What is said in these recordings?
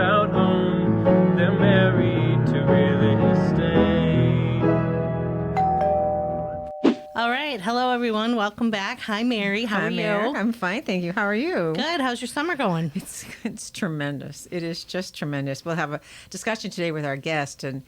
about home. They're married to real estate. All right. Hello, everyone. Welcome back. Hi, Mary. How are you? I'm fine, thank you. How are you? Good. How's your summer going? It's tremendous. It is just tremendous. We'll have a discussion today with our guest, and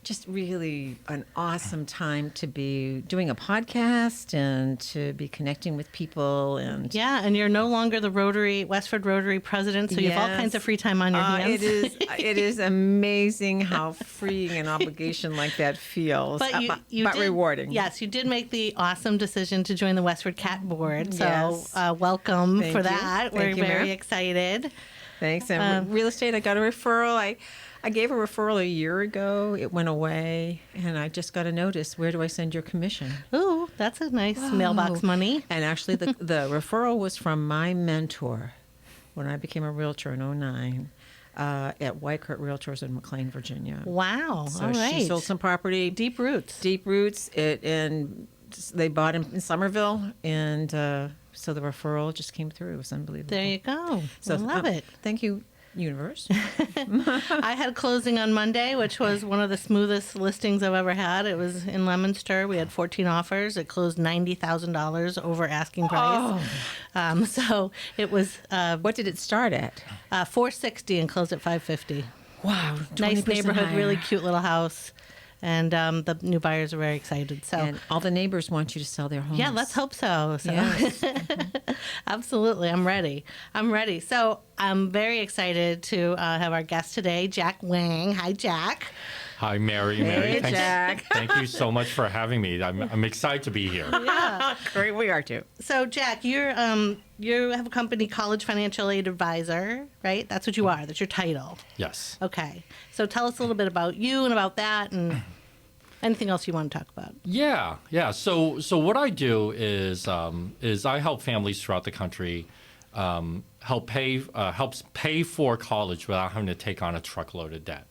just really an awesome time to be doing a podcast and to be connecting with people. And yeah, and you're no longer the Westford Rotary president, so you have all kinds of free time on your hands. It is amazing how freeing an obligation like that feels, but rewarding. Yes, you did make the awesome decision to join the WestfordCAT board, so yes. Welcome Thank for you. that. We're very excited. Thanks. And real estate, I got a referral. I gave a referral a year ago. It went away, and I just got a notice. Where do I send your commission? Ooh, that's a nice mailbox money. And actually, the referral was from my mentor when I became a realtor in 2009 at Whitecurt Realtors in McLean, Virginia. Wow. So all right. she sold some property. Deep roots. And they bought in Somerville, and so the referral just came through. It was unbelievable. There you go. So I love it. Thank you, universe. I had closing on Monday, which was one of the smoothest listings I've ever had. It was in Leominster. We had 14 offers. It closed $90,000 over asking price. Oh. So it was What did it start at? $460 and closed at $550. Wow, Nice neighborhood, higher. really cute little house. And the new buyers are very excited. So And all the neighbors want you to sell their homes. yeah, let's hope so. Yes. Absolutely. I'm ready. So I'm very excited to have our guest today, Jack Wang. Hi, Jack. Hi, Mary. Hey, Thanks. Jack. Thank you so much for having me. I'm excited to be here. Yeah. Great, we are too. So, Jack, you have a company, College Financial Aid Advisor, right? That's what you are. That's your title. Yes. Okay. So tell us a little bit about you and about that and anything else you want to talk about. Yeah. So what I do is I help families throughout the country helps pay for college without having to take on a truckload of debt.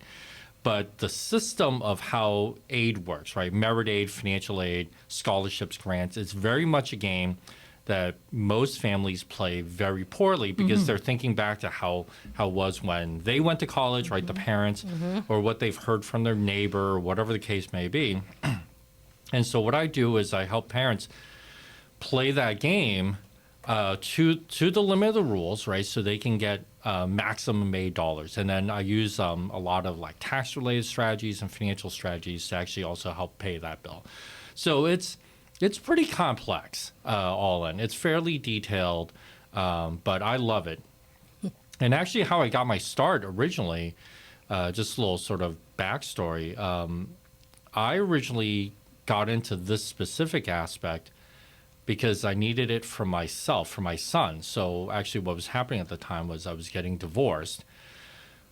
But the system of how aid works, right? Merit aid, financial aid, scholarships, grants, it's very much a game that most families play very poorly because they're thinking back to how it was when they went to college, right? The parents, or what they've heard from their neighbor, or whatever the case may be. And so what I do is I help parents play that game to the limit of the rules, right? So they can get maximum aid dollars. And then I use a lot of like tax-related strategies and financial strategies to actually also help pay that bill. So it's pretty complex all in. It's fairly detailed, but I love it. And actually how I got my start originally, just a little sort of backstory, I originally got into this specific aspect because I needed it for myself, for my son. So actually what was happening at the time was I was getting divorced.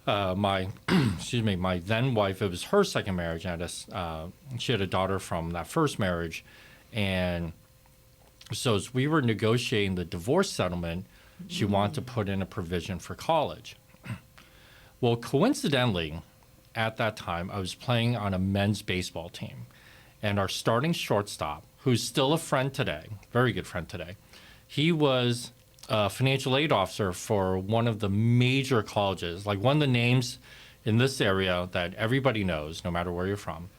My then wife, it was her second marriage. She had a daughter from that first marriage. And so as we were negotiating the divorce settlement, she wanted to put in a provision for college. Well, coincidentally, at that time, I was playing on a men's baseball team. And our starting shortstop, who's still a friend today, very good friend today, he was a financial aid officer for one of the major colleges, like one of the names in this area that everybody knows, no matter where you're from.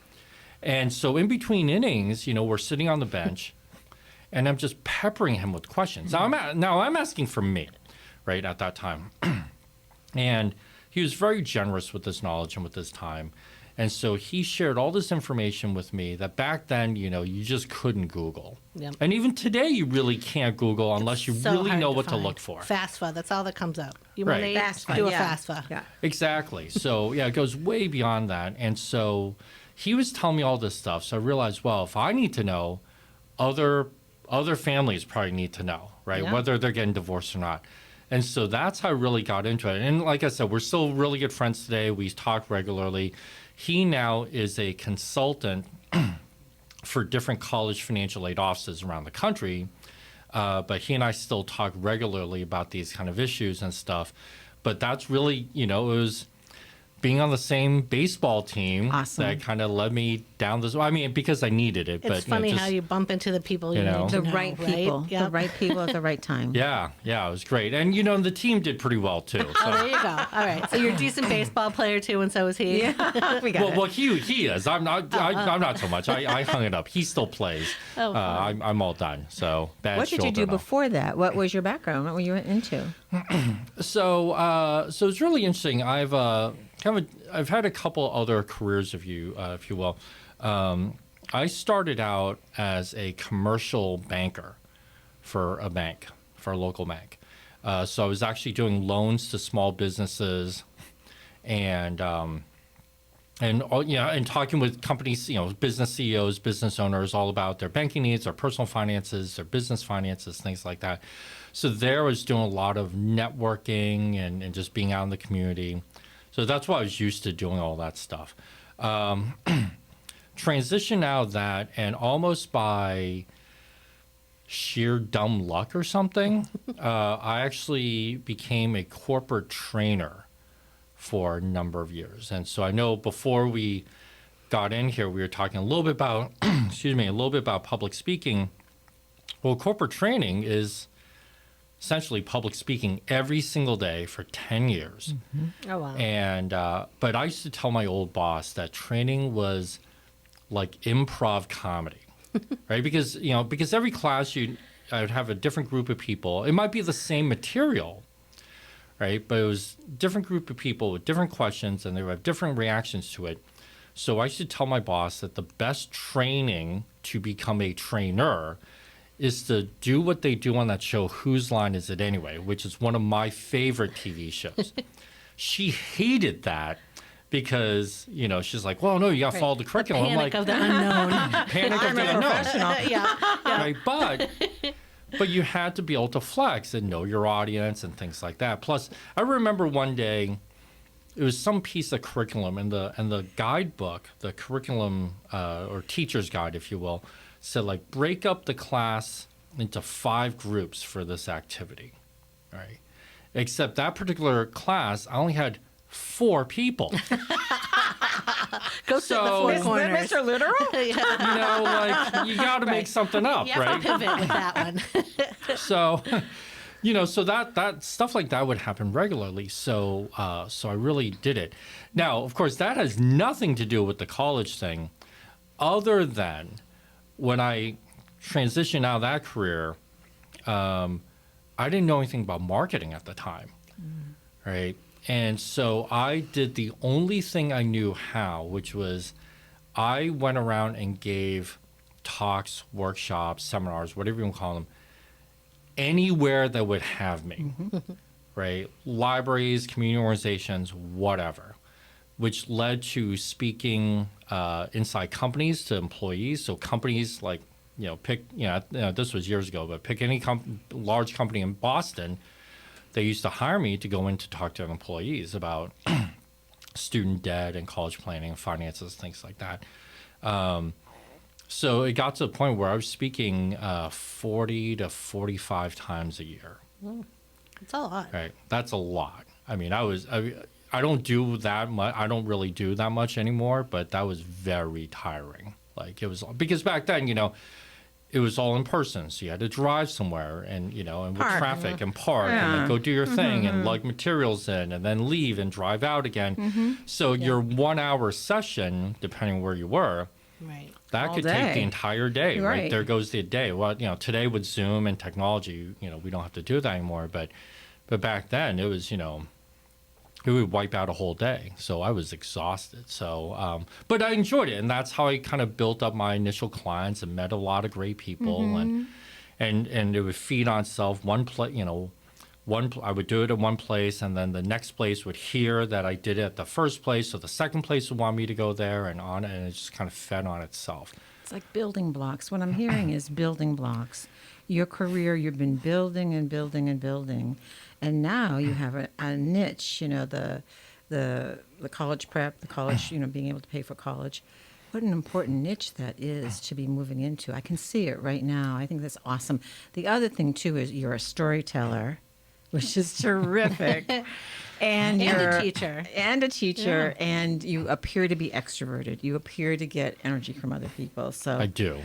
And so in between innings, we're sitting on the bench, and I'm just peppering him with questions. Now I'm asking for me, right, at that time. And he was very generous with his knowledge and with his time. And so he shared all this information with me that back then, you just couldn't Google. Yep. And even today, you really can't Google unless you really know what to look for. FAFSA, that's all that comes up. You Right. want to do a FAFSA. Yeah. Exactly. So, yeah, it goes way beyond that. And so he was telling me all this stuff. So I realized, well, if I need to know, other families probably need to know, right? Yeah. Whether they're getting divorced or not. And so that's how I really got into it. And like I said, we're still really good friends today. We talk regularly. He now is a consultant for different college financial aid offices around the country. But he and I still talk regularly about these kind of issues and stuff. But that's really, being on the same baseball team Awesome. that kind of led me down this. I mean, because I needed it. It's but funny just, how you bump into the people you you know. need to The know, right people. The Yep. right people at the right time. Yeah, it was great. And, the team did pretty well, too. So. Oh, there you go. All right. So you're a decent baseball player too, and so is he. Yeah, we got it. Well, he is. I'm not. I'm not so much. I hung it up. He still plays. Oh, fun. I'm all done. So bad. What did you do shoulder now. before that? What was your background? What were you into? So it's really interesting. I've had a couple other careers, if you will. I started out as a commercial banker for a bank, for a local bank. So I was actually doing loans to small businesses, and talking with companies, business CEOs, business owners, all about their banking needs, their personal finances, their business finances, things like that. So there I was doing a lot of networking and just being out in the community. So that's what I was used to, doing all that stuff. Transition out of that, and almost by sheer dumb luck or something, I actually became a corporate trainer for a number of years. And so I know before we got in here, we were talking a little bit about, a little bit about public speaking. Well, corporate training is essentially public speaking every single day for 10 years. Oh wow. And but I used to tell my old boss that training was like improv comedy, right? Because every class I would have a different group of people. It might be the same material, right? But it was a different group of people with different questions, and they would have different reactions to it. So I used to tell my boss that the best training to become a trainer is to do what they do on that show, Whose Line Is It Anyway?, which is one of my favorite TV shows. She hated that because, she's like, well, no, you got to follow the curriculum. I'm Panic like, of the unknown. panic of the unknown. Yeah. Right? But you had to be able to flex and know your audience and things like that. Plus, I remember one day, it was some piece of curriculum, and the guidebook, the curriculum or teacher's guide, if you will, said, like, break up the class into 5 groups for this activity, right? Except that particular class, I only had 4 people. Go sit in the four Is that corners. Mr. Literal? Yeah. You got to make something up, You have right? to pivot with that one. So, so that stuff like that would happen regularly. So I really did it. Now, of course, that has nothing to do with the college thing, other than when I transitioned out of that career, I didn't know anything about marketing at the time, right? And so I did the only thing I knew how, which was I went around and gave talks, workshops, seminars, whatever you want to call them, anywhere that would have me, right? Libraries, community organizations, whatever, which led to speaking inside companies to employees. So companies like, this was years ago, but pick any large company in Boston. They used to hire me to go in to talk to employees about student debt and college planning and finances, things like that. So it got to the point where I was speaking 40 to 45 times a year. It's a lot. Right, that's a lot. I mean, I don't do that much. I don't really do that much anymore. But that was very tiring. Like it was because back then, it was all in person, so you had to drive somewhere and and with traffic and park and then go do your thing and lug materials in and then leave and drive out again. So your 1 hour session, depending where you were, Right. that All could day. take the entire day. Right. Right. There goes the day. Well, today with Zoom and technology, we don't have to do that anymore. But back then it was, it would wipe out a whole day. So I was exhausted. So, but I enjoyed it. And that's how I kind of built up my initial clients and met a lot of great people. And it would feed on itself. I would do it at one place, and then the next place would hear that I did it at the first place. So the second place would want me to go there and on, and it just kind of fed on itself. It's like building blocks. What I'm hearing is building blocks. Your career, you've been building and building and building, and now you have a niche. The college prep, the college, being able to pay for college. What an important niche that is to be moving into. I can see it right now. I think that's awesome. The other thing too is you're a storyteller. which is terrific. And you're a teacher. And you appear to be extroverted. You appear to get energy from other people. So I do.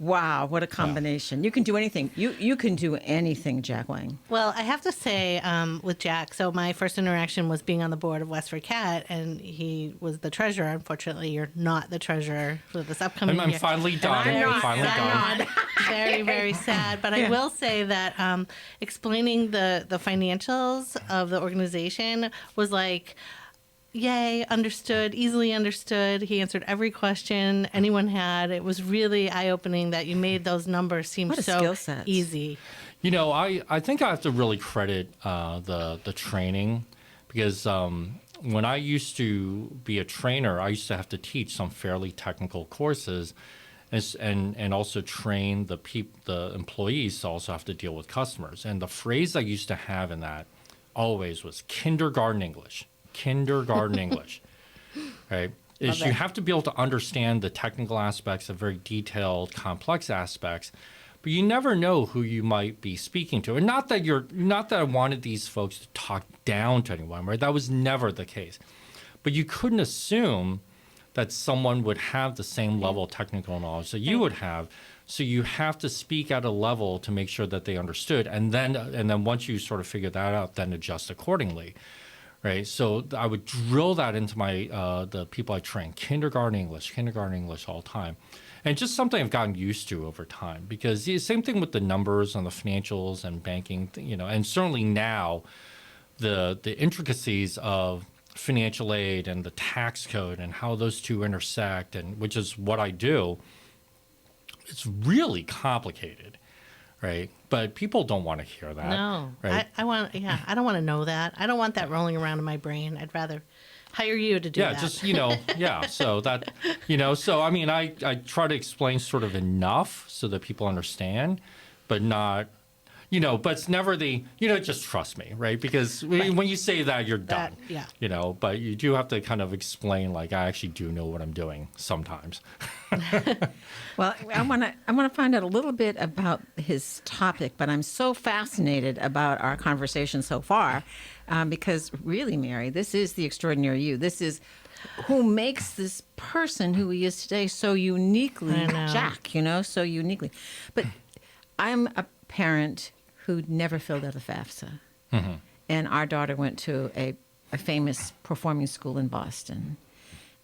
wow, what a combination. You can do anything. You can do anything, Jack Wang. Well, I have to say with Jack, so my first interaction was being on the board of WestfordCAT, and he was the treasurer. Unfortunately, you're not the treasurer for this upcoming I'm year. finally done. I'm finally done. Very, very sad. But I will say that explaining the financials of the organization was like, yay, understood, easily understood. He answered every question anyone had. It was really eye-opening that you made those numbers seem What a so skill set. easy. You know, I think I have to really credit the training, because when I used to be a trainer, I used to have to teach some fairly technical courses, and also train the employees to also have to deal with customers. And the phrase I used to have in that always was kindergarten English. Kindergarten English, right? Is you have to be able to understand the technical aspects, the very detailed, complex aspects, but you never know who you might be speaking to. And not that I wanted these folks to talk down to anyone, right? That was never the case. But you couldn't assume that someone would have the same level of technical knowledge that you would have. So you have to speak at a level to make sure that they understood, and then once you sort of figure that out, then adjust accordingly. Right, so I would drill that into my the people I train, kindergarten English all the time, and just something I've gotten used to over time. Because the same thing with the numbers on the financials and banking, and certainly now, the intricacies of financial aid and the tax code and how those two intersect, and which is what I do. It's really complicated. Right, but people don't want to hear that. No, right? I don't want to know that. I don't want that rolling around in my brain. I'd rather hire you to do that. Yeah, just so that so I mean, I try to explain sort of enough so that people understand, but not, but it's never the, just trust me, right? Because when you say that, you're done. Yeah. But you do have to kind of explain, like, I actually do know what I'm doing sometimes. Well, I want to find out a little bit about his topic, but I'm so fascinated about our conversation so far, because really, Mary, this is the extraordinary you. This is who makes this person who he is today so uniquely Jack, so uniquely. But I'm a parent who never filled out a FAFSA. Mm-hmm. And our daughter went to a famous performing school in Boston.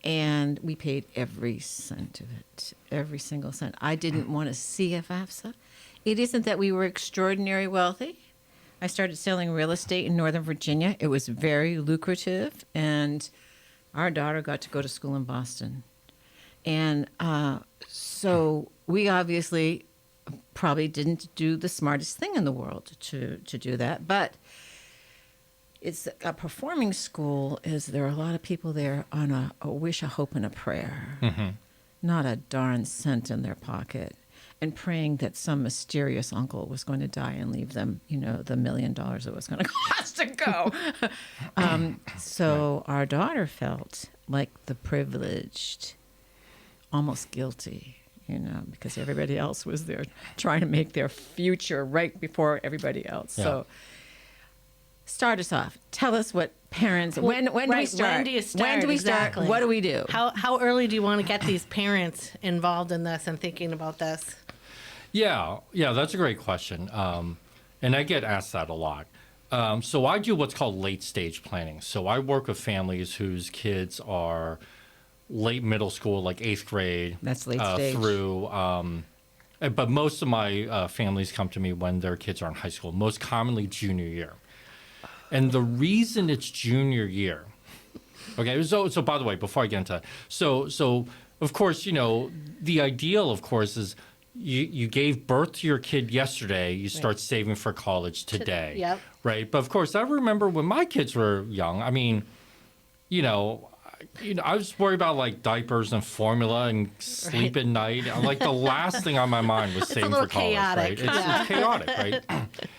And we paid every cent of it, every single cent. I didn't want to see a FAFSA. It isn't that we were extraordinarily wealthy. I started selling real estate in Northern Virginia. It was very lucrative. And our daughter got to go to school in Boston. And so we obviously probably didn't do the smartest thing in the world to do that. But it's a performing school. There are a lot of people there on a wish, a hope, and a prayer, not a darn cent in their pocket, and praying that some mysterious uncle was going to die and leave them, the $1 million it was going to cost to go. So our daughter felt like the privileged, almost guilty, because everybody else was there trying to make their future right before everybody else. Yeah. So start us off. Tell us what parents, when do we start? When do you start? When do we exactly. start? What do we do? How early do you want to get these parents involved in this and thinking about this? Yeah, that's a great question. And I get asked that a lot. So I do what's called late stage planning. So I work with families whose kids are late middle school, like 8th grade. That's late stage. Through, but most of my families come to me when their kids are in high school, most commonly junior year. And the reason it's junior year, okay, so by the way, before I get into that, so of course, the ideal, of course, is you gave birth to your kid yesterday, you start saving for college today. Yep. Right? But of course, I remember when my kids were young, I mean, I was worried about like diapers and formula and sleep at night. Like the last thing on my mind was saving for college. Chaotic. Right? It's chaotic, right?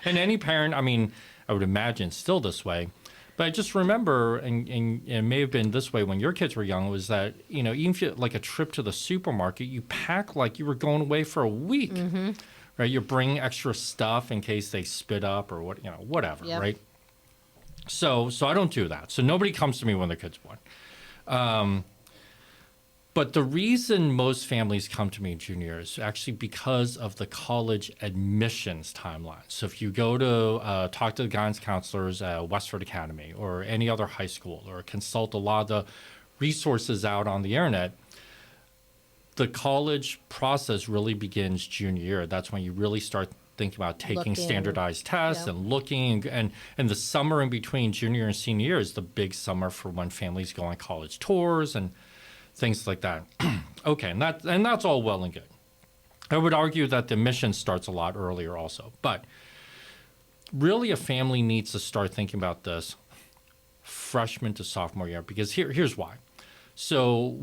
And any parent, I mean, I would imagine still this way. But I just remember, and it may have been this way when your kids were young, was that, even if you like a trip to the supermarket, you pack like you were going away for a week. Right? right? You're bringing extra stuff in case they spit up or what, whatever, Yep. right? So I don't do that. So nobody comes to me when their kid's born. But the reason most families come to me in junior year is actually because of the college admissions timeline. So if you go to talk to the guidance counselors at Westford Academy or any other high school, or consult a lot of the resources out on the internet, the college process really begins junior year. That's when you really start thinking about taking Looking. standardized tests Yep. and looking. And the summer in between junior and senior year is the big summer for when families go on college tours and things like that. Okay, and that's all well and good. I would argue that the admission starts a lot earlier also. But really a family needs to start thinking about this freshman to sophomore year, because here's why. So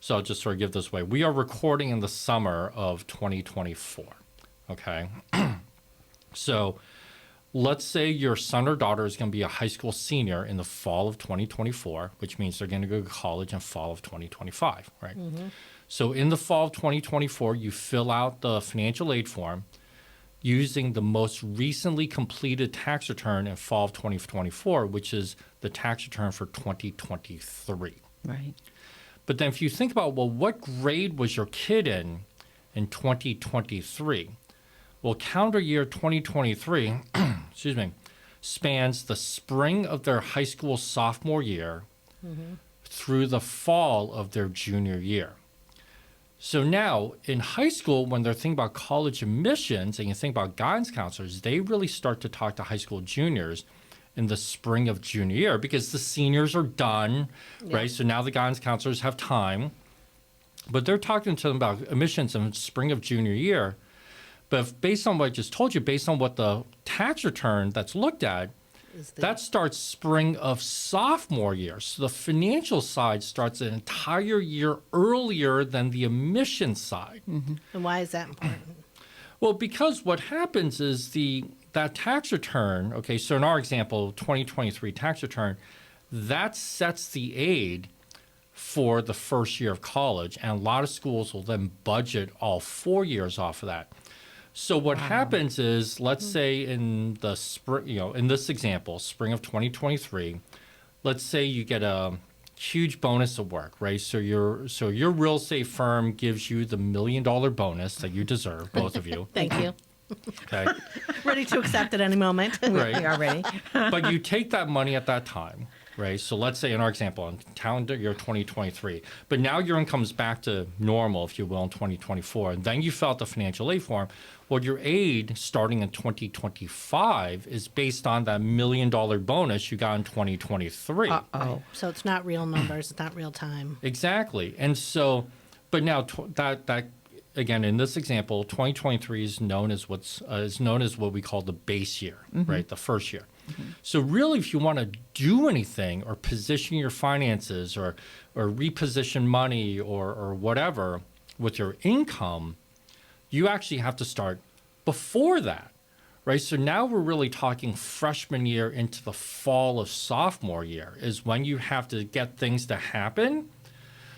I'll just sort of give this away. We are recording in the summer of 2024, okay? So let's say your son or daughter is going to be a high school senior in the fall of 2024, which means they're going to go to college in fall of 2025, right? So in the fall of 2024, you fill out the financial aid form using the most recently completed tax return in fall of 2024, which is the tax return for 2023. Right. But then if you think about, well, what grade was your kid in 2023? Well, calendar year 2023, excuse me, spans the spring of their high school sophomore year through the fall of their junior year. So now in high school, when they're thinking about college admissions and you think about guidance counselors, they really start to talk to high school juniors in the spring of junior year because the seniors are done, right? So now the guidance counselors have time, but they're talking to them about admissions in spring of junior year. But based on what I just told you, based on what the tax return that's looked at, that starts spring of sophomore year. So the financial side starts an entire year earlier than the admission side. And why is that important? Well, because what happens is that tax return, okay, so in our example, 2023 tax return, that sets the aid for the first year of college. And a lot of schools will then budget all 4 years off of that. So what happens is, let's say in the spring, in this example, spring of 2023, let's say you get a huge bonus at work, right? So your real estate firm gives you the $1 million bonus that you deserve, both of you. Thank you. Okay. Ready to accept at any moment. Right. We are ready. But you take that money at that time, right? So let's say in our example, in calendar year 2023, but now your income's back to normal, if you will, in 2024, and then you fill out the financial aid form. Well, your aid starting in 2025 is based on that $1 million bonus you got in 2023. Uh-oh. So it's not real numbers. It's not real time. Exactly. And so, but now that again, in this example, 2023 is known as what we call the base year, right? The first year. So really, if you want to do anything or position your finances or reposition money or whatever with your income, you actually have to start before that, right? So now we're really talking freshman year into the fall of sophomore year is when you have to get things to happen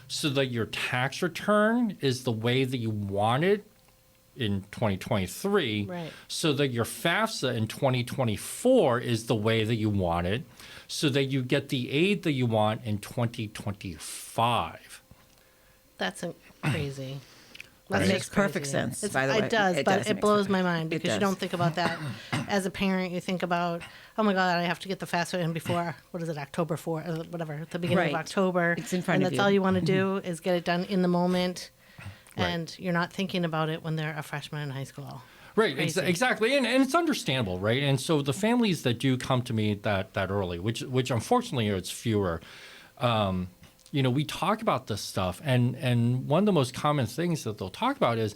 so that your tax return is the way that you want it in 2023, Right. so that your FAFSA in 2024 is the way that you want it, so that you get the aid that you want in 2025. That's crazy. That That's makes just perfect crazy. sense, It's- by the way. It does, but it make blows sense. my mind It because you does. don't think about that. As a parent, you think about, oh my God, I have to get the FAFSA in before, October 4th, or whatever, at the beginning of Right. October. It's in front and of that's you. all you want to do is get it done in the moment. Right. And you're not thinking about it when they're a freshman in high school. Right, Crazy. exactly, and it's understandable, right? And so the families that do come to me that early, which unfortunately it's fewer, we talk about this stuff, and one of the most common things that they'll talk about is,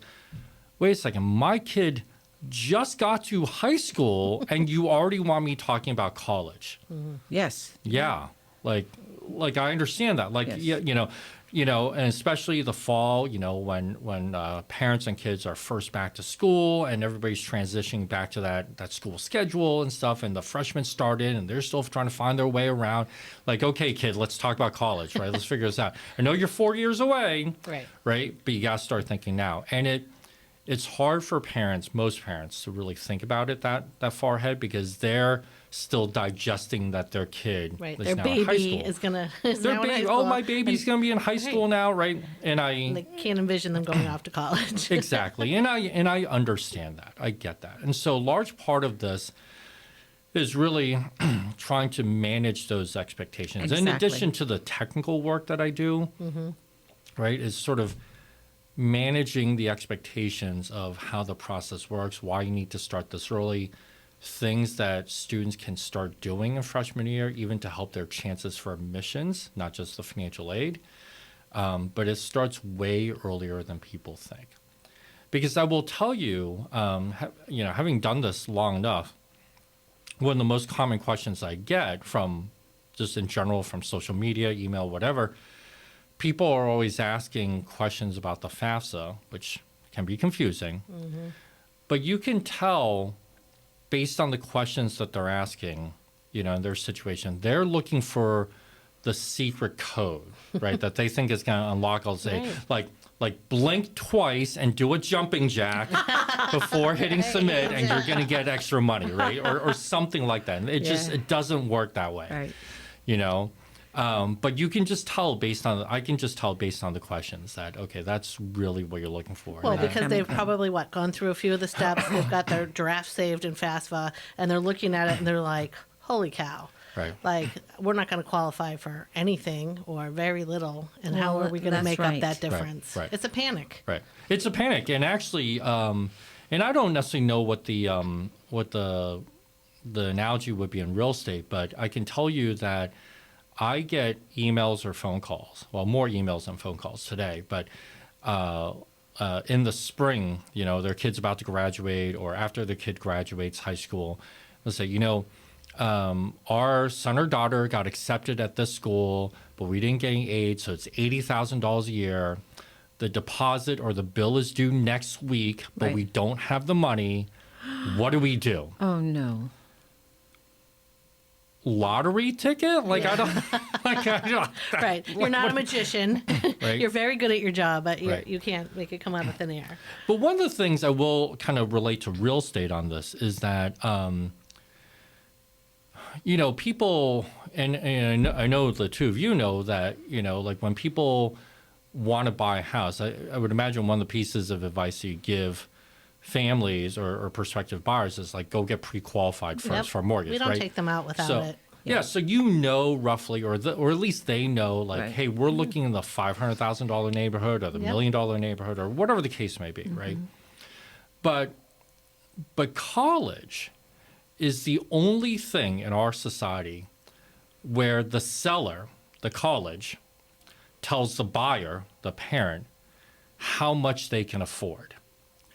wait a second, my kid just got to high school, and you already want me talking about college? Yes. Yeah, like I understand that, Yes. And especially the fall, when parents and kids are first back to school and everybody's transitioning back to that school schedule and stuff, and the freshmen start in and they're still trying to find their way around. Like, okay, kid, let's talk about college, right? Let's figure this out. I know you're 4 years away, Right. right? But you got to start thinking now. And it's hard for parents, most parents, to really think about it that far ahead because they're still digesting that their kid Right. is Their now in high baby school. is gonna Their now in high baby, school. oh, my baby's going to be in high school now, right? And And they can't envision them going off to college. exactly, and I understand that. I get that, and so a large part of this is really trying to manage those expectations. In Exactly. addition to the technical work that I do, right, is sort of managing the expectations of how the process works, why you need to start this early, things that students can start doing in freshman year, even to help their chances for admissions, not just the financial aid. But it starts way earlier than people think. Because I will tell you, having done this long enough, one of the most common questions I get from just in general from social media, email, whatever, people are always asking questions about the FAFSA, which can be confusing. But you can tell based on the questions that they're asking, in their situation, they're looking for the secret code, right? That they think is going to unlock. I'll say, like blink twice and do a jumping jack before hitting submit, and you're going to get extra money, right? Or something like that. And it doesn't work that way, Right. But you can just tell I can just tell based on the questions that, okay, that's really what you're looking for. Well, And because they've probably gone through a few of the steps. They've got their draft saved in FAFSA, and they're looking at it and they're like, "Holy cow!" Right. Like, we're not going to qualify for anything or very little, and how Well, are we going to that's make right. up that difference? right. It's a panic. Right. It's a panic, and actually, and I don't necessarily know what the analogy would be in real estate, but I can tell you that I get emails or phone calls. Well, more emails than phone calls today, but in the spring, their kid's about to graduate, or after the kid graduates high school, they'll say, our son or daughter got accepted at this school, but we didn't get any aid, so it's $80,000 a year. The deposit or the bill is due next week, but Right. we don't have the money. What do we do? Oh no. Lottery ticket? Like, Yeah. I don't. Right. You're not a magician. Right. You're very good at your job, but Right. you can't make it come out of thin air. But one of the things I will kind of relate to real estate on this is that, people, and I know the two of you know that, like when people want to buy a house, I would imagine one of the pieces of advice you give families or prospective buyers is like, go get pre-qualified first Yep. for a mortgage, We don't right? take them out without so, it. Yeah, so roughly, or at least they know, like, Right. hey, we're looking in the $500,000 neighborhood or the $1 Yep. million neighborhood or whatever the case may be, right? But college is the only thing in our society where the seller, the college, tells the buyer, the parent, how much they can afford.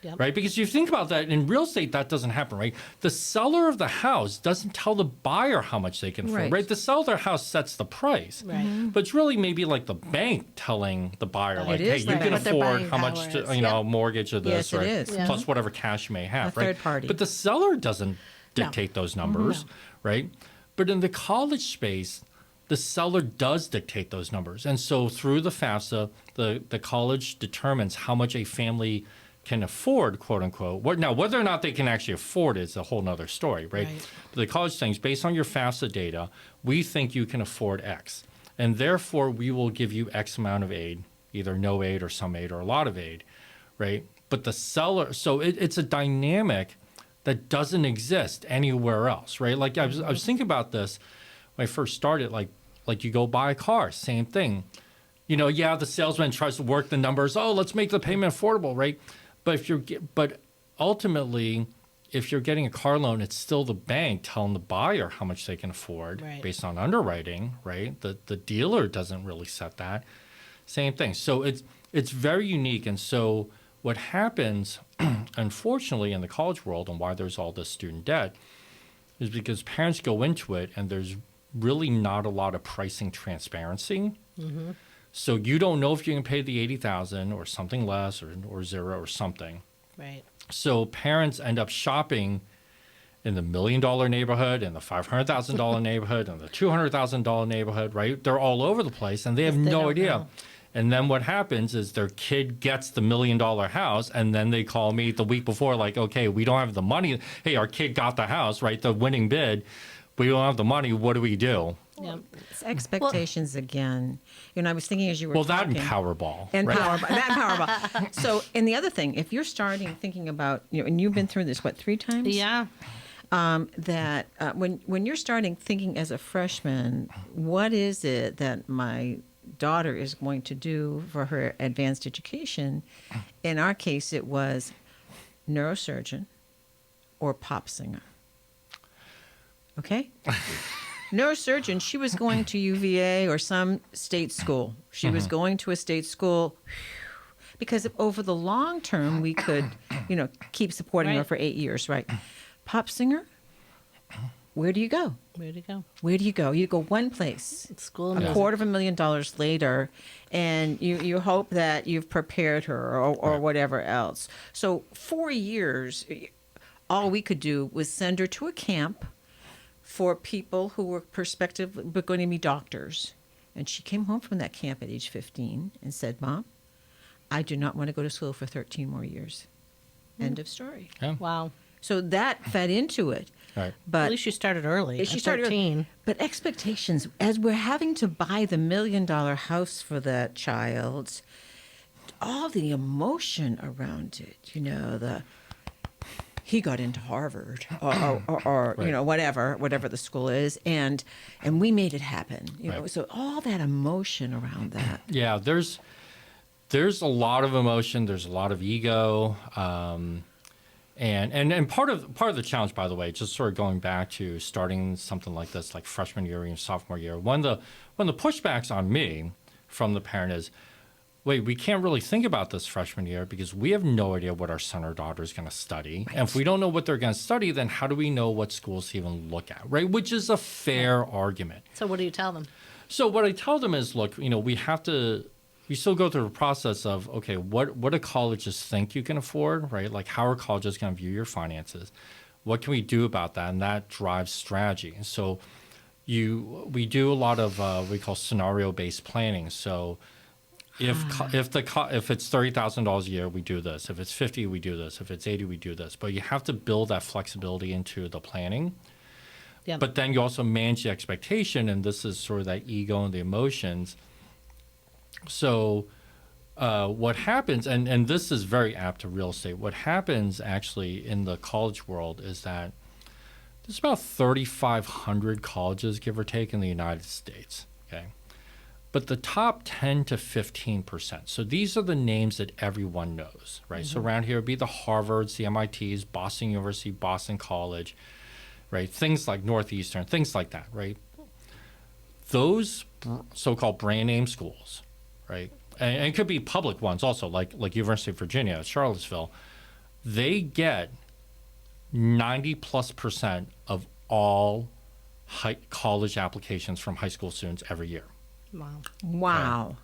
Yep. Right? Because you think about that, in real estate, that doesn't happen, right? The seller of the house doesn't tell the buyer how much they can afford, Right. right? The seller of the house sets the price. Right. But it's really maybe like the bank telling the buyer, like, It hey, is you like can that. What their afford buying how much power to, is. a Yep. mortgage of this, Yes, it or is. Yeah. plus whatever cash you may have, A right? third party. But the seller doesn't dictate those numbers, right? But in the college space, the seller does dictate those numbers. And so through the FAFSA, the college determines how much a family can afford, quote unquote. Now, whether or not they can actually afford it is a whole nother story, right? Right. But the college things, based on your FAFSA data, we think you can afford X. And therefore, we will give you X amount of aid, either no aid or some aid or a lot of aid, right? But the seller, so it's a dynamic that doesn't exist anywhere else, right? Like I was thinking about this when I first started, like you go buy a car, same thing. The salesman tries to work the numbers. Oh, let's make the payment affordable, right? But ultimately, if you're getting a car loan, it's still the bank telling the buyer how much they can afford Right. based on underwriting, right? The dealer doesn't really set that. Same thing. So it's very unique. And so what happens, unfortunately, in the college world, and why there's all this student debt, is because parents go into it and there's really not a lot of pricing transparency. So you don't know if you can pay the $80,000 or something less or zero or something. Right. So parents end up shopping in the $1 million neighborhood, in the $500,000 neighborhood, in the $200,000 neighborhood, right? They're all over the place and they have They no don't idea. know. And then what happens is their kid gets the $1 million house, and then they call me the week before, like, okay, we don't have the money. Hey, our kid got the house, right? The winning bid. We don't have the money. What do we do? Yeah. It's expectations again. I was thinking as you were Well, talking. that and Powerball. And right? Powerball. That and Powerball. So, and the other thing, if you're starting thinking about, and you've been through this, what, 3 times? Yeah. That when you're starting thinking as a freshman, what is it that my daughter is going to do for her advanced education? In our case, it was neurosurgeon or pop singer. Okay? Neurosurgeon, she was going to UVA or some state school. She was going to a state school because over the long term, we could, keep supporting her Right. for 8 years, right? Pop singer, where do you go? Where'd it go? Where do you go? You go one place. School. A music. $250,000 later, and you hope that you've prepared her or whatever else. So 4 years, all we could do was send her to a camp for people who were but going to be doctors. And she came home from that camp at age 15 and said, Mom, I do not want to go to school for 13 more years. End of story. Yeah. Wow. So that fed into it. Right. But At least you started early. she At started 13. But expectations, as we're having to buy the $1 million house for that child, all the emotion around it, he got into Harvard or Right. whatever the school is, and we made it happen. Right. So all that emotion around that. Yeah, there's a lot of emotion. There's a lot of ego, and part of the challenge, by the way, just sort of going back to starting something like this, like freshman year and sophomore year. One of the pushbacks on me from the parent is, wait, we can't really think about this freshman year because we have no idea what our son or daughter is going to study. And if we don't know what they're going to study, then how do we know what schools to even look at, right? Which is a fair argument. So what do you tell them? So what I tell them is, look, we still go through the process of, okay, what do colleges think you can afford, right? Like, how are colleges going to view your finances? What can we do about that? And that drives strategy. And so we do a lot of we call scenario-based planning. So if it's $30,000 a year, we do this. If it's 50, we do this. If it's 80, we do this. But you have to build that flexibility into the planning. Yeah. But then you also manage the expectation, and this is sort of that ego and the emotions. So what happens, and this is very apt to real estate, what happens actually in the college world is that there's about 3,500 colleges, give or take, in the United States, okay? But the top 10 to 15%, so these are the names that everyone knows, right? So around here would be the Harvards, the MITs, Boston University, Boston College, right? Things like Northeastern, things like that, right? Those so-called brand name schools, right? And it could be public ones also, like University of Virginia, Charlottesville. They get 90+% of all college applications from high school students every year. Wow.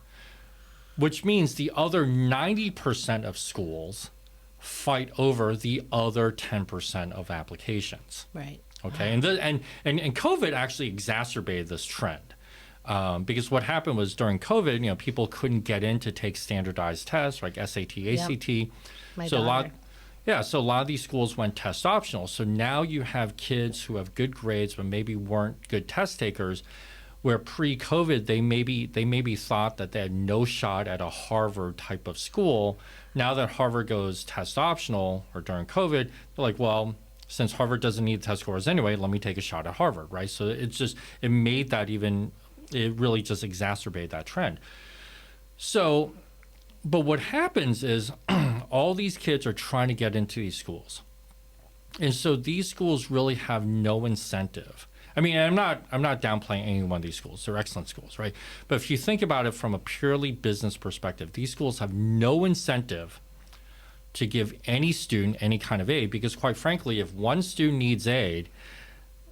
Which means the other 90% of schools fight over the other 10% of applications. Right. Okay, and COVID actually exacerbated this trend. Because what happened was during COVID, people couldn't get in to take standardized tests like SAT, ACT. My so daughter. a lot of these schools went test optional. So now you have kids who have good grades but maybe weren't good test takers, where pre-COVID they maybe thought that they had no shot at a Harvard type of school. Now that Harvard goes test optional, or during COVID, they're like, well, since Harvard doesn't need test scores anyway, let me take a shot at Harvard, right? So it made that it really just exacerbated that trend. So, but what happens is all these kids are trying to get into these schools. And so these schools really have no incentive. I mean, I'm not downplaying any one of these schools. They're excellent schools, right? But if you think about it from a purely business perspective, these schools have no incentive to give any student any kind of aid, because quite frankly, if one student needs aid,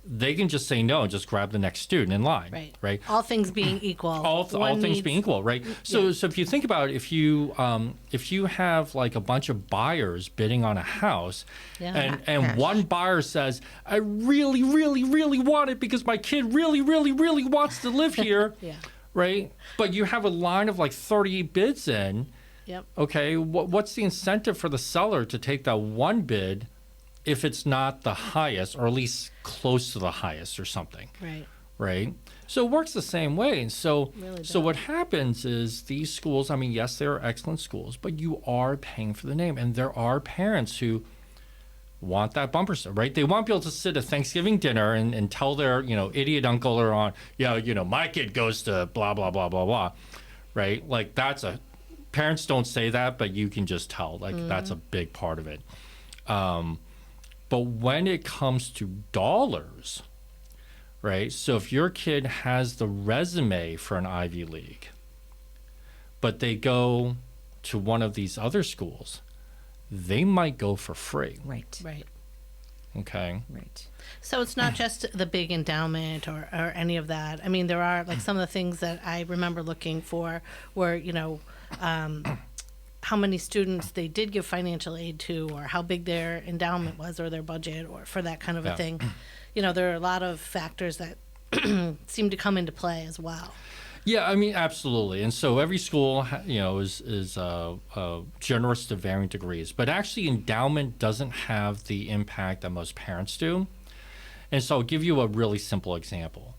they can just say no and just grab the next student in line, right? All things being equal. All things being equal, right? So if you think about it, if you have like a bunch of buyers bidding on a house, and one buyer says, I really, really, really want it because my kid really, really, really wants to live here, right? But you have a line of like 30 bids in. Yep. Okay, what's the incentive for the seller to take that one bid if it's not the highest, or at least close to the highest or something, Right. right? So it works the same way. And so, Really so does. what happens is these schools, I mean, yes, they are excellent schools, but you are paying for the name. And there are parents who want that bumper sticker, right? They want to be able to sit at Thanksgiving dinner and tell their, idiot uncle or aunt, my kid goes to blah, blah, blah, blah, blah, right? Like parents don't say that, but you can just tell, like that's a big part of it. But when it comes to dollars, right? So if your kid has the resume for an Ivy League, but they go to one of these other schools, they might go for free. Right. Right. Okay. Right. So it's not just the big endowment or any of that. I mean, there are like some of the things that I remember looking for were, how many students they did give financial aid to, or how big their endowment was, or their budget, or for that kind of a Yeah. thing. There are a lot of factors that seem to come into play as well. Yeah, I mean, absolutely. And so every school, is generous to varying degrees. But actually, endowment doesn't have the impact that most parents do. And so I'll give you a really simple example.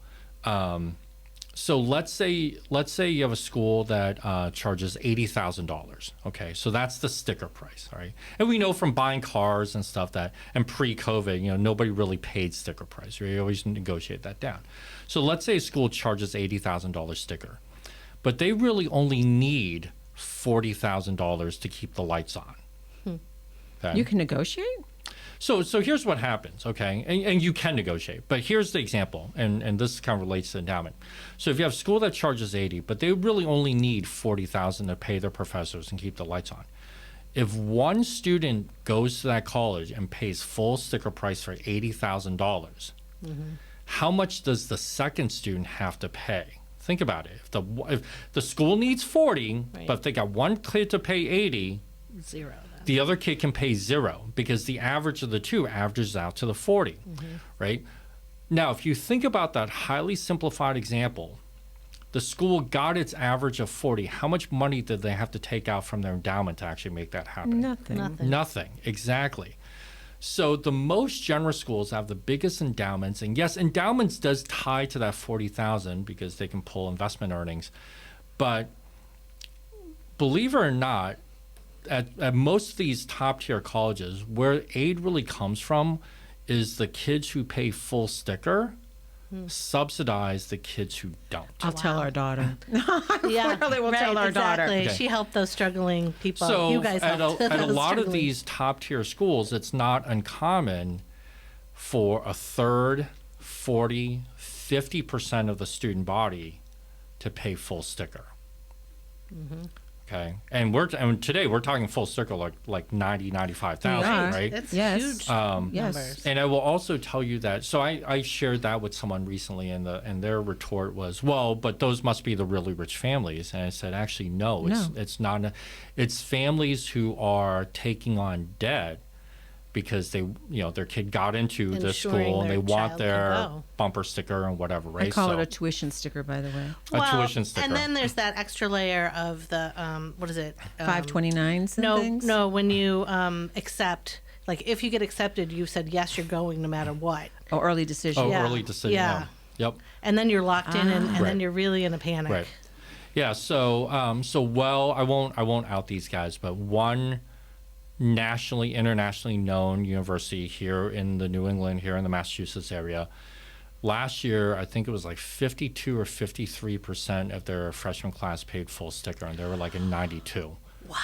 So let's say you have a school that charges $80,000. Okay, so that's the sticker price, all right? And we know from buying cars and stuff and pre-COVID, nobody really paid sticker price. Right? You always negotiate that down. So let's say a school charges $80,000 sticker, but they really only need $40,000 to keep the lights on. Okay? You can negotiate? So here's what happens, okay? And you can negotiate, but here's the example, and this kind of relates to endowment. So if you have a school that charges 80, but they really only need 40,000 to pay their professors and keep the lights on. If one student goes to that college and pays full sticker price for $80,000, how much does the second student have to pay? Think about it. If the school needs 40, Right. but if they got one kid to pay 80, Zero. the other kid can pay 0 because the average of the two averages out to the 40, right? Now, if you think about that highly simplified example, the school got its average of 40. How much money did they have to take out from their endowment to actually make that happen? Nothing. Nothing, exactly. So the most generous schools have the biggest endowments, and yes, endowments does tie to that 40,000 because they can pull investment earnings, but believe it or not, at most of these top tier colleges, where aid really comes from is the kids who pay full sticker subsidize the kids who don't. I'll tell our daughter. Yeah, Clearly we'll right, tell our daughter. exactly. Okay. She helped those struggling people. So You guys at helped a those lot of struggling. these top tier schools, it's not uncommon for a third, 40, 50% of the student body to pay full sticker. Okay, and today we're talking full sticker like 90, 95,000, are. right? It's Yes. huge Yes. numbers. And I will also tell you that. So I shared that with someone recently, and their retort was, "Well, but those must be the really rich families." And I said, "Actually, no. It's not. It's families who are taking on debt because their kid got into this Ensuring school and their they want child can their go. bumper sticker and whatever, right?" I call it a tuition sticker, by the way. a tuition sticker. And then there's that extra layer of the what is it? 529s and No, things? no. When you accept, like if you get accepted, you said yes, you're going no matter what, Oh, early decision. Yeah. early decision. Yeah. Yep. and then you're locked in, and Right. then you're really in a panic. Right. Yeah. So I won't out these guys, but one internationally known university here in the New England, here in the Massachusetts area, last year I think it was like 52 or 53% of their freshman class paid full sticker, and they were like a 92. Wow.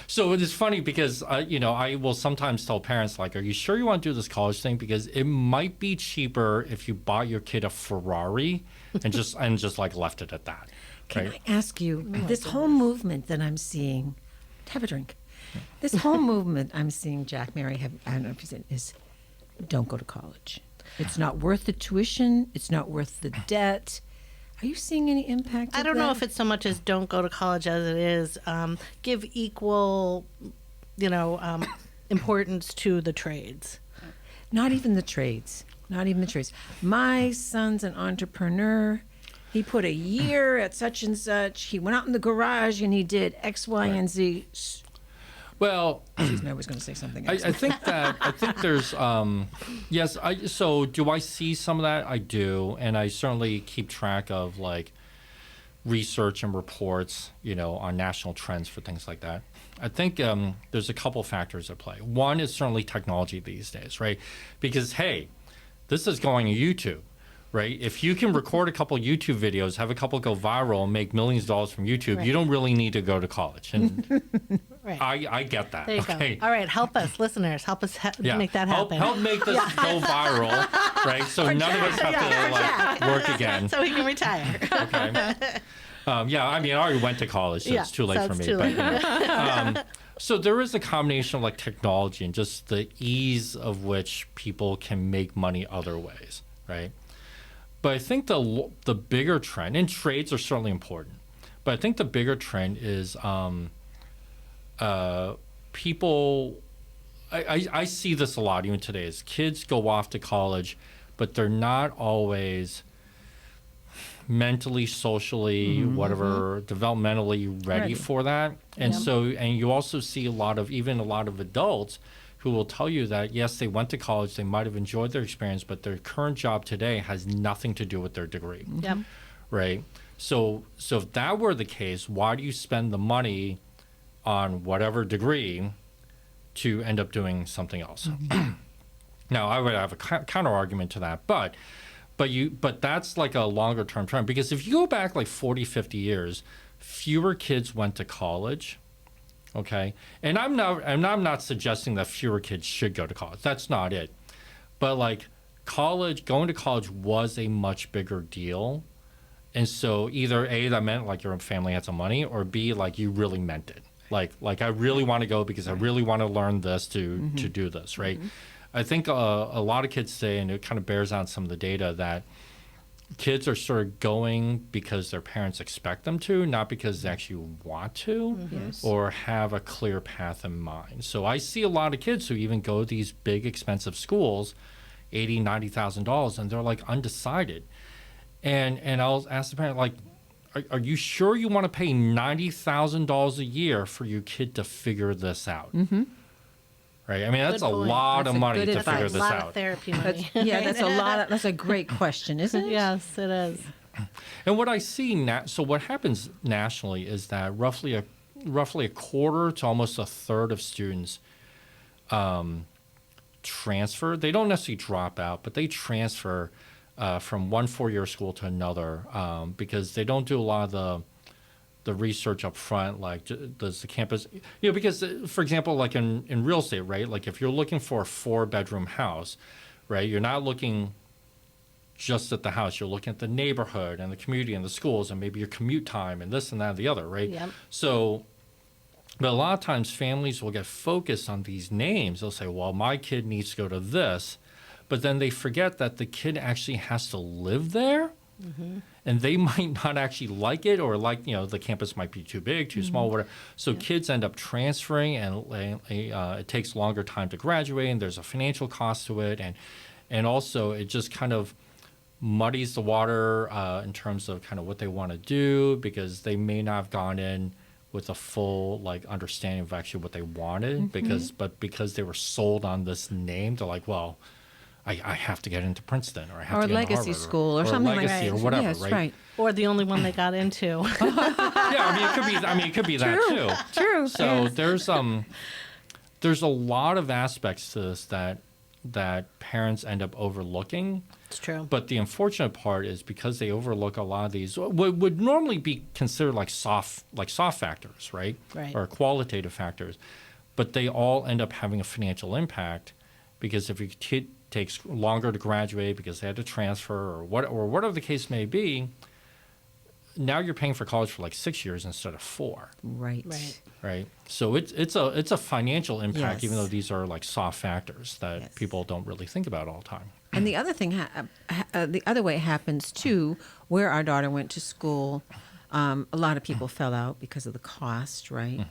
So it is funny because I will sometimes tell parents, like, "Are you sure you want to do this college thing? Because it might be cheaper if you bought your kid a Ferrari and just like left it at that." Can Right? I ask you, this whole movement that I'm seeing, have a drink. This whole movement I'm seeing, Jack, Mary, I don't know if you said, is don't go to college. It's not worth the tuition. It's not worth the debt. Are you seeing any impact I of don't know that? if it's so much as don't go to college as it is give equal, importance to the trades. Not even the trades. Not even the trades. My son's an entrepreneur. He put a year at such and such. He went out in the garage and he did X, Y, and Z. Well, Excuse me, I was going to say something else. I think there's yes. So do I see some of that? I do, and I certainly keep track of like research and reports, on national trends for things like that. I think there's a couple factors at play. One is certainly technology these days, right? Because hey, this is going on YouTube. Right? If you can record a couple YouTube videos, have a couple go viral, and make millions of dollars from YouTube, you don't really need to go to college. And Right. I get that. There you Okay. go. All right, help us, listeners. Help us make that happen. Help make this go viral, right? So none of us have to work again. So we can retire. Okay. I already went to college, so it's too late for me. Too late. So there is a combination of like technology and just the ease of which people can make money other ways, right? But I think the bigger trend, and trades are certainly important, but I think the bigger trend is people, I see this a lot even today, is kids go off to college, but they're not always mentally, socially, whatever, developmentally ready for that. And and you also see a lot of adults who will tell you that, yes, they went to college, they might have enjoyed their experience, but their current job today has nothing to do with their degree. Yep. Right? So if that were the case, why do you spend the money on whatever degree to end up doing something else? Now, I would have a counter argument to that, but that's like a longer term trend, because if you go back like 40, 50 years, fewer kids went to college. Okay, and I'm not suggesting that fewer kids should go to college. That's not it. But like going to college was a much bigger deal, and so either A, that meant like your family had some money, or B, like you really meant it. Like I really want to go because I really want to learn this to do this, right? I think a lot of kids say, and it kind of bears out some of the data, that kids are sort of going because their parents expect them to, not because they actually want to or have a clear path in mind. So I see a lot of kids who even go to these big expensive schools, $80,000, $90,000, and they're like undecided. And I'll ask the parent, like, are you sure you want to pay $90,000 a year for your kid to figure this out? Right? I mean, that's a lot of money to figure this That's a lot out. of therapy money. That's a lot. That's a great question, isn't it? Yes, it is. And what I see so what happens nationally is that roughly a quarter to almost a third of students transfer. They don't necessarily drop out, but they transfer from one 4-year school to another because they don't do a lot of the research up front, like does the campus, because for example, like in real estate, right? Like if you're looking for a 4-bedroom house, right? You're not looking just at the house, you're looking at the neighborhood and the community and the schools and maybe your commute time and this and that and the other, right? Yep. So, but a lot of times families will get focused on these names. They'll say, well, my kid needs to go to this, but then they forget that the kid actually has to live there. And they might not actually like it, or like, the campus might be too big, too small, whatever. So kids end up transferring, and it takes longer time to graduate, and there's a financial cost to it. And also it just kind of muddies the water in terms of kind of what they want to do, because they may not have gone in with a full understanding of actually what they wanted, because they were sold on this name. They're like, well, I have to get into Princeton, or I have to get into Harvard, legacy school, or something like that, or whatever, yes, right? Or the only one they got into. Yeah, it could be that too. True. So there's a lot of aspects to this that parents end up overlooking. It's true. But the unfortunate part is, because they overlook a lot of these, what would normally be considered like soft factors, right? Right. Or qualitative factors, but they all end up having a financial impact, because if your kid takes longer to graduate because they had to transfer, or whatever the case may be, now you're paying for college for 6 years instead of 4. Right. So it's a financial impact, even though these are soft factors that people don't really think about all the time. And the other thing, the other way it happens too, where our daughter went to school, a lot of people fell out because of the cost, right?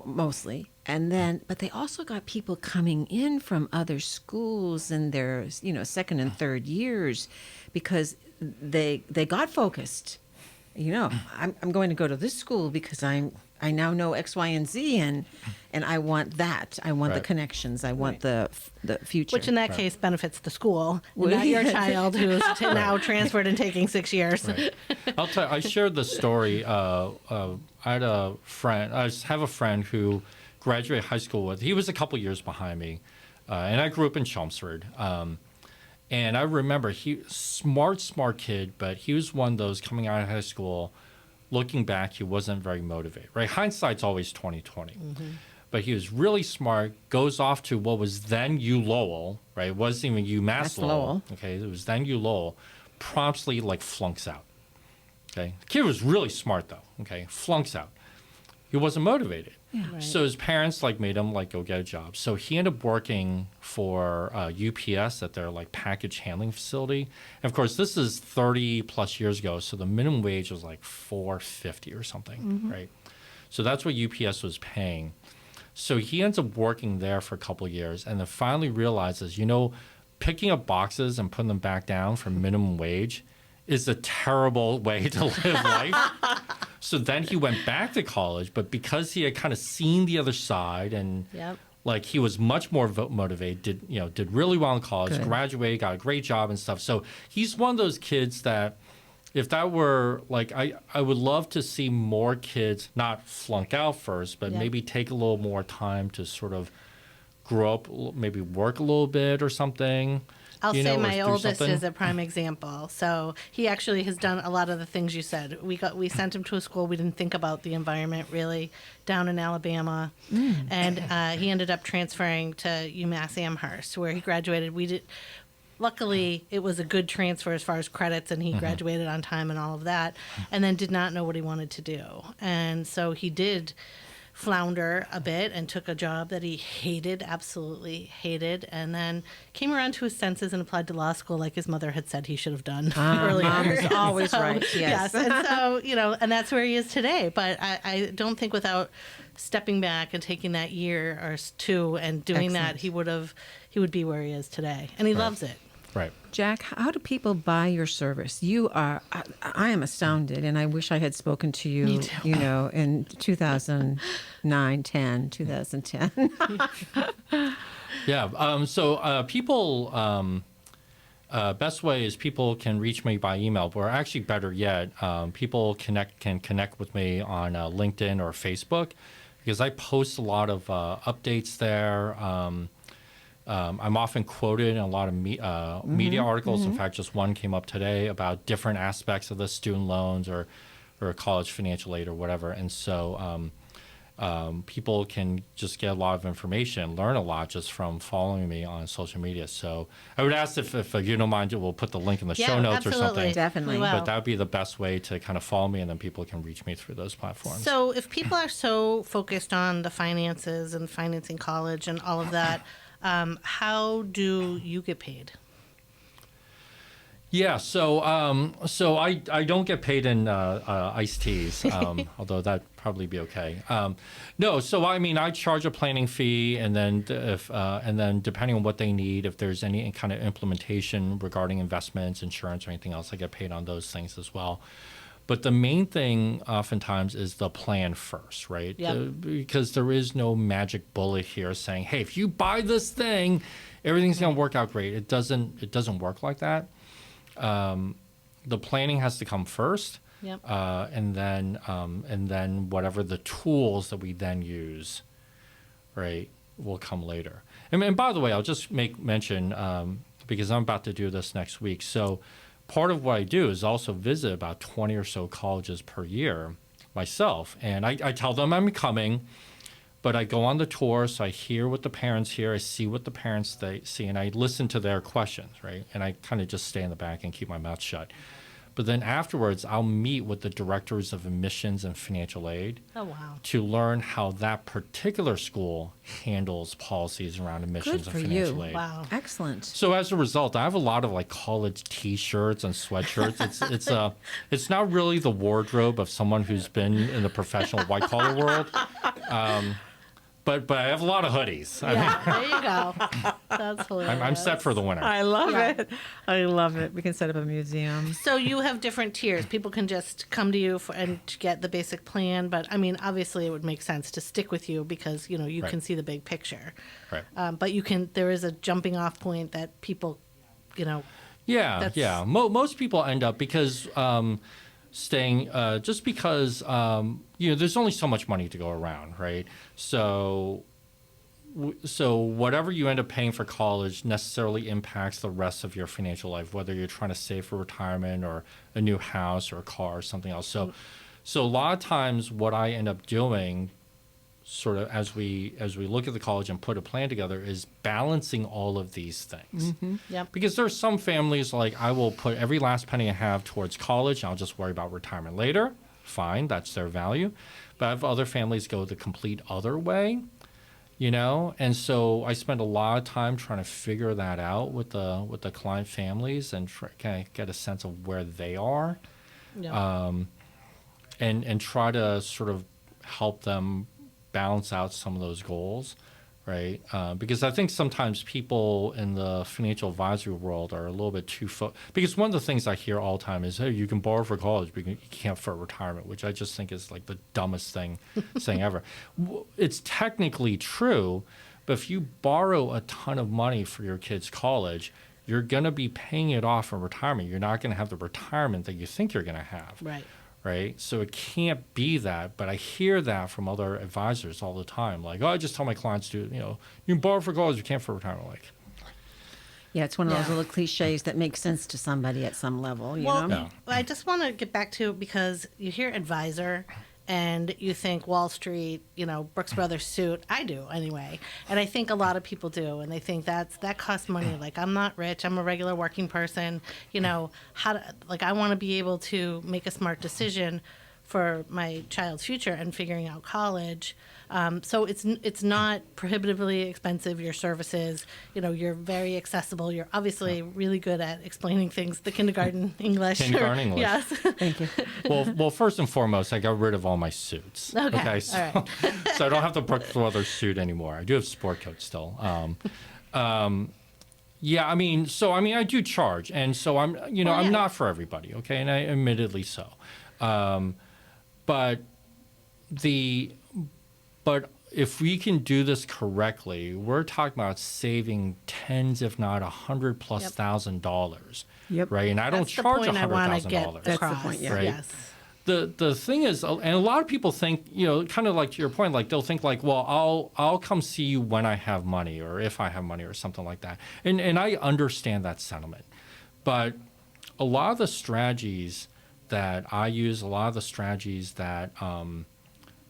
Mostly. And then, but they also got people coming in from other schools in their, second and third years, because they got focused. You know, I'm going to go to this school because I now know X, Y, and Z, and I want that. I want the connections. I want the future. Which in that case benefits the school, not your child who's now transferred and taking 6 years. Right. I'll tell you, I shared the story. I had a friend. I have a friend who graduated high school with. He was a couple years behind me, and I grew up in Chelmsford. And I remember smart kid, but he was one of those coming out of high school. Looking back, he wasn't very motivated. Right? Hindsight's always 20/20. But he was really smart. Goes off to what was then U Lowell. Right? It wasn't even UMass Lowell. Okay, it was then U Lowell. Promptly flunks out. Okay, the kid was really smart though. Okay, flunks out. He wasn't motivated. Yeah. Right. So his parents made him go get a job. So he ended up working for UPS at their package handling facility. And of course, this is 30 plus years ago. So the minimum wage was $4.50 or something, right? So that's what UPS was paying. So he ends up working there for a couple of years, and then finally realizes, picking up boxes and putting them back down for minimum wage is a terrible way to live life. So then he went back to college, but because he had kind of seen the other side and he was much more motivated, did really well in college, graduated, got a great job and stuff. So he's one of those kids that if that were I would love to see more kids not flunk out first, but maybe take a little more time to sort of grow up, maybe work a little bit or something. I'll say my oldest is a prime example. So he actually has done a lot of the things you said. We sent him to a school. We didn't think about the environment really down in Alabama, and he ended up transferring to UMass Amherst, where he graduated. Luckily, it was a good transfer as far as credits, and he graduated on time and all of that, and then did not know what he wanted to do, and so he did flounder a bit and took a job that he hated, absolutely hated, and then came around to his senses and applied to law school like his mother had said he should have done earlier. Mom is always right, yes. And so, and that's where he is today. But I don't think without stepping back and taking that year or two and doing that, he would be where he is today. And he loves it. Right. Jack, how do people buy your service? I am astounded, and I wish I had spoken to you, Me too. In 2009, 10, 2010. Yeah. So people, best way is people can reach me by email, or actually better yet, people can connect with me on LinkedIn or Facebook, because I post a lot of updates there. I'm often quoted in a lot of media articles. In fact, just one came up today about different aspects of the student loans or college financial aid or whatever. And so people can just get a lot of information, learn a lot just from following me on social media. So I would ask if you don't mind, we'll put the link in the show notes or something. Definitely. But that would be the best way to kind of follow me, and then people can reach me through those platforms. So if people are so focused on the finances and financing college and all of that, how do you get paid? Yeah, so I don't get paid in iced teas, although that'd probably be okay. No, so I charge a planning fee, and then depending on what they need, if there's any kind of implementation regarding investments, insurance, or anything else, I get paid on those things as well. But the main thing oftentimes is the plan first, right? Yep. Because there is no magic bullet here saying, hey, if you buy this thing, everything's going to work out great. It doesn't work like that. The planning has to come first. Yep. And then whatever the tools that we then use, right, will come later. And by the way, I'll just make mention, because I'm about to do this next week. So part of what I do is also visit about 20 or so colleges per year myself. And I tell them I'm coming, but I go on the tour, so I hear what the parents hear, I see what the parents they see, and I listen to their questions, right? And I kind of just stay in the back and keep my mouth shut. But then afterwards, I'll meet with the directors of admissions and financial aid to learn how that particular school handles policies around admissions and financial aid. Wow. Excellent. So as a result, I have a lot of college T-shirts and sweatshirts. It's not really the wardrobe of someone who's been in the professional white collar world. But I have a lot of hoodies. Yeah, there you go. That's hilarious. I'm set for the winter. I love Yeah. it. I love it. We can set up a museum. So you have different tiers. People can just come to you and to get the basic plan, but I mean, obviously, it would make sense to stick with you because you Right. can see the big picture. Right. But there is a jumping off point that people, Yeah, That's- yeah. Most people end up because staying just because there's only so much money to go around, right? So whatever you end up paying for college necessarily impacts the rest of your financial life, whether you're trying to save for retirement or a new house or a car or something else. So a lot of times, what I end up doing, sort of as we look at the college and put a plan together, is balancing all of these things. Yep. Because there's some families like I will put every last penny I have towards college and I'll just worry about retirement later. Fine, that's their value. But I have other families go the complete other way, and so I spend a lot of time trying to figure that out with the client families and kind of get a sense of where they are, and try to sort of help them balance out some of those goals, right? Because I think sometimes people in the financial advisory world are a little bit too because one of the things I hear all the time is, hey, you can borrow for college, but you can't for retirement, which I just think is like the dumbest saying ever. It's technically true, but if you borrow a ton of money for your kid's college, you're going to be paying it off in retirement. You're not going to have the retirement that you think you're going to have. Right. So it can't be that. But I hear that from other advisors all the time. Like, I just tell my clients to, you can borrow for college, you can't for retirement. Like, Yeah, it's one of those little cliches that makes sense to somebody at some level, you know? Yeah. I just want to get back to, because you hear advisor and you think Wall Street, Brooks Brothers suit. I do anyway. And I think a lot of people do. And they think that costs money. Like, I'm not rich. I'm a regular working person. I want to be able to make a smart decision for my child's future and figuring out college. So it's not prohibitively expensive, your services. You're very accessible. You're obviously really good at explaining things, the kindergarten English. Kindergarten English. Yes. Thank you. well, first and foremost, I got rid of all my suits. Okay, So, all right. so I don't have the Brooks Brothers suit anymore. I do have sport coat still. Yeah, I do charge, and so I'm I'm not for everybody, okay, and I admittedly so. But if we can do this correctly, we're talking about saving tens, if not $100,000+. Yep. Right, and I don't That's the charge point I want to get $100,000. the across. point, yeah. Right. Yes. The thing is, and a lot of people think, kind of like to your point, like they'll think like, well, I'll come see you when I have money or if I have money or something like that. And I understand that sentiment. But a lot of the strategies that I use, a lot of the strategies that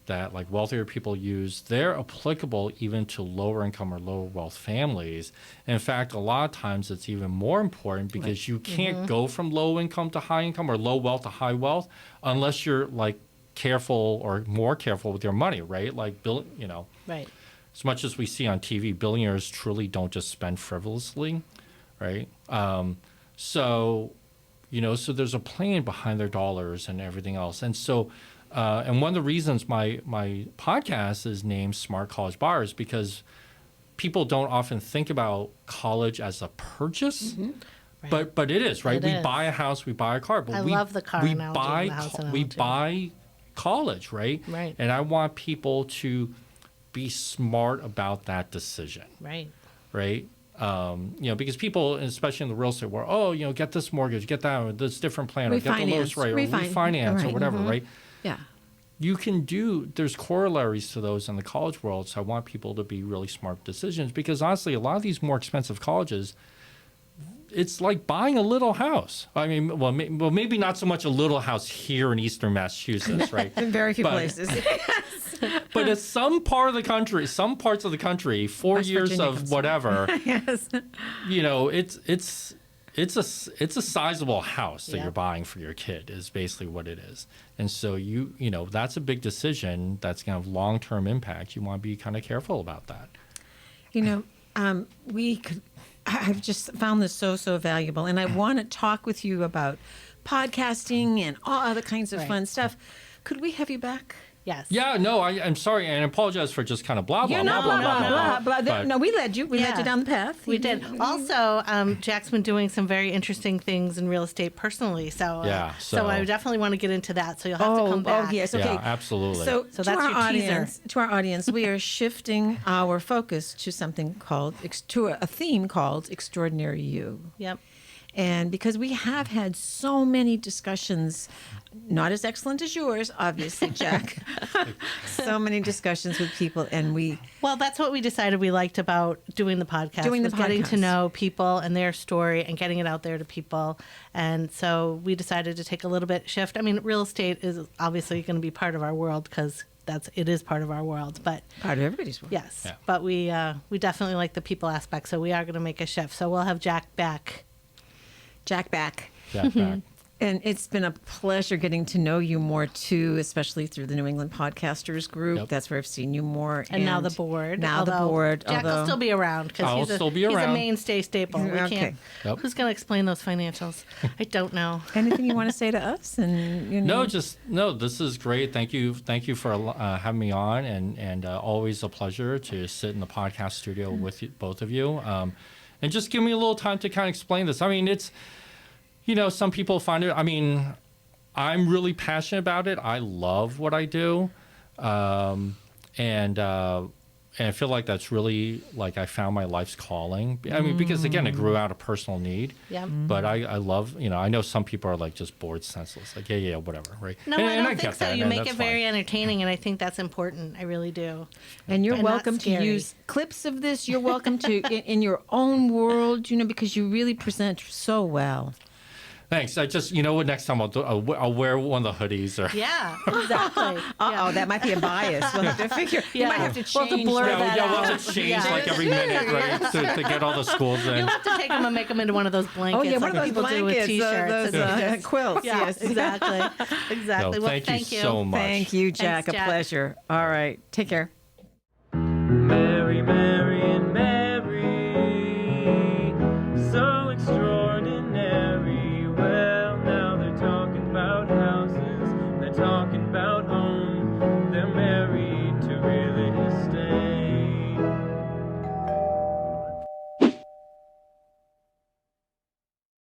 like wealthier people use, they're applicable even to lower income or lower wealth families. In fact, a lot of times it's even more important because you can't go from low income to high income or low wealth to high wealth unless you're like careful or more careful with your money, right? Like, Right. as much as we see on TV, billionaires truly don't just spend frivolously, right? So there's a plan behind their dollars and everything else. And so, and one of the reasons my podcast is named Smart College Buyers, because people don't often think about college as a purchase, Right. but it is, right? It We is. buy a house, we buy a car, but I we love the car we analogy buy and the house we analogy. buy college, right? Right. And I want people to be smart about that decision, Right. right? Because people, especially in the real estate world, get this mortgage, get that, or this different plan, or get the lowest rate, or refinance, or Right. whatever, right? Yeah. There's corollaries to those in the college world, so I want people to be really smart decisions, because honestly, a lot of these more expensive colleges, it's like buying a little house. I mean, well, maybe not so much a little house here in Eastern Massachusetts, right? In very few But- places. But in some parts of the country, 4 West years Virginia of comes- whatever, Yes. it's a sizable house that Yeah. you're buying for your kid is basically what it is. And so that's a big decision that's going to have long-term impact. You want to be kind of careful about that. I've just found this so valuable, and I want to talk with you about podcasting and all other kinds of Right. fun stuff. Could we have you back Yes. Yeah, no, I'm sorry, and I apologize for just kind of blah, blah, You're blah, not blah, blah, blah, blah. But- No, we led you. We led Yeah. you down the path. We did. Also, Jack's been doing some very interesting things in real estate personally. So, Yeah, so so- I definitely want to get into that. So you'll have to come back. Oh, yes. Okay. Yeah, absolutely. So, So to that's our your teaser. audience, to our audience, we are shifting our focus to something called to a theme called Extraordinary You. Yep. And because we have had so many discussions, not as excellent as yours, obviously, Jack. So many discussions with people, and we Well, that's what we decided we liked about doing the podcast. Doing the was getting to podcast. know people and their story and getting it out there to people. And so we decided to take a little bit shift. I mean, real estate is obviously going to be part of our world because it is part of our world. But part of everybody's work. yes, Yeah. but we definitely like the people aspect. So we are going to make a shift. So we'll have Jack back. Jack back. Jack back. And it's been a pleasure getting to know you more too, especially through the New England Podcasters group. Yep. That's where I've seen you more. And now the board. Now the Although board. Jack will still be around I'll because still be he's a around. mainstay staple. We Okay. can't. Yep. Who's going to explain those financials? I don't know. Anything you want to say to us? And you know, No, this is great. Thank you for having me on, and always a pleasure to sit in the podcast studio with you, both of you, and just give me a little time to kind of explain this. I mean, it's, some people find it. I mean, I'm really passionate about it. I love what I do, and I feel like that's really like I found my life's calling. I mean, because again, it grew out of personal need. Yeah. But I love, I know some people are like just bored senseless, like yeah, whatever, right? No, And I don't get think so. that, You and make that's it very fine. entertaining, and I think that's important. I really do. and you're and not welcome to scary. use clips of this. You're welcome to in your own world, because you really present so well. Thanks. I just, what? Next time I'll wear one of the hoodies or. Yeah, exactly. Oh, that might be a bias. We'll have to figure. You Yeah. might have to We'll change. have to blur that. that Yeah, we'll out. have to change Yeah. like every minute, right, to get all the schools in. You'll have to take them and make them into one of those Oh blankets. yeah, one like of those people do with blankets, T-shirts. those and quilts. yeah, Yes, exactly. Exactly. No, Well, thank you so much. Thank you, Jack. Thanks, A Jack. pleasure. All right, take care. Mary, Mary, and Mary, so extraordinary. Well, now they're talking about houses, they're talking about home, they're married to real estate.